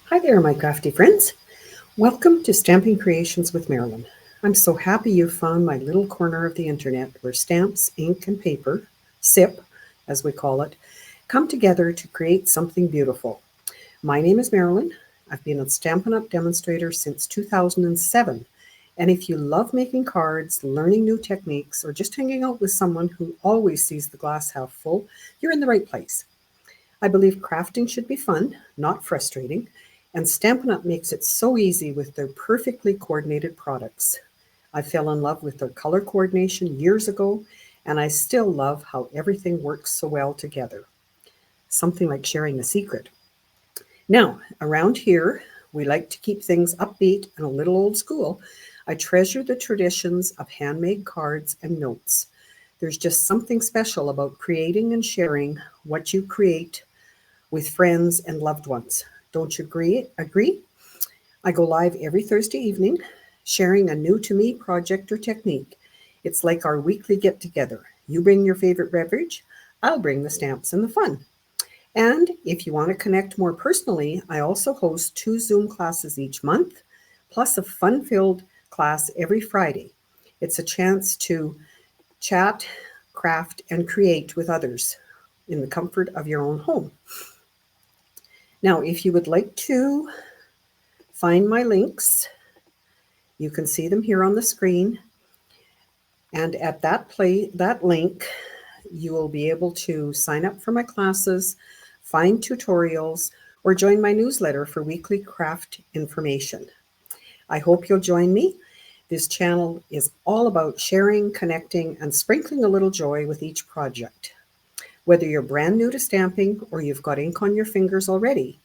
Hi there, my crafty friends. Welcome to Stamping Creations with Marilyn. I'm so happy you found my little corner of the internet where stamps, ink, and paper, SIP as we call it, come together to create something beautiful. My name is Marilyn. I've been a Stampin' Up! Demonstrator since 2007. And if you love making cards, learning new techniques, or just hanging out with someone who always sees the glass half full, you're in the right place. I believe crafting should be fun, not frustrating, and Stampin' Up! Makes it so easy with their perfectly coordinated products. I fell in love with their color coordination years ago, and I still love how everything works so well together. Something like sharing a secret. Now, around here, we like to keep things upbeat and a little old school. I treasure the traditions of handmade cards and notes. There's just something special about creating and sharing what you create with friends and loved ones. Don't you agree? I go live every Thursday evening, sharing a new to me project or technique. It's like our weekly get together. You bring your favorite beverage, I'll bring the stamps and the fun. And if you want to connect more personally, I also host 2 Zoom classes each month, plus a fun filled class every Friday. It's a chance to chat, craft, and create with others in the comfort of your own home. Now, if you would like to find my links, you can see them here on the screen. And at that link, you will be able to sign up for my classes, find tutorials, or join my newsletter for weekly craft information. I hope you'll join me. This channel is all about sharing, connecting, and sprinkling a little joy with each project. Whether you're brand new to stamping or you've got ink on your fingers already,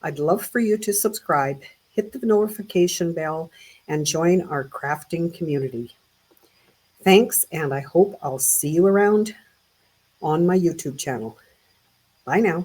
I'd love for you to subscribe, hit the notification bell, and join our crafting community. Thanks, and I hope I'll see you around on my YouTube channel. Bye now.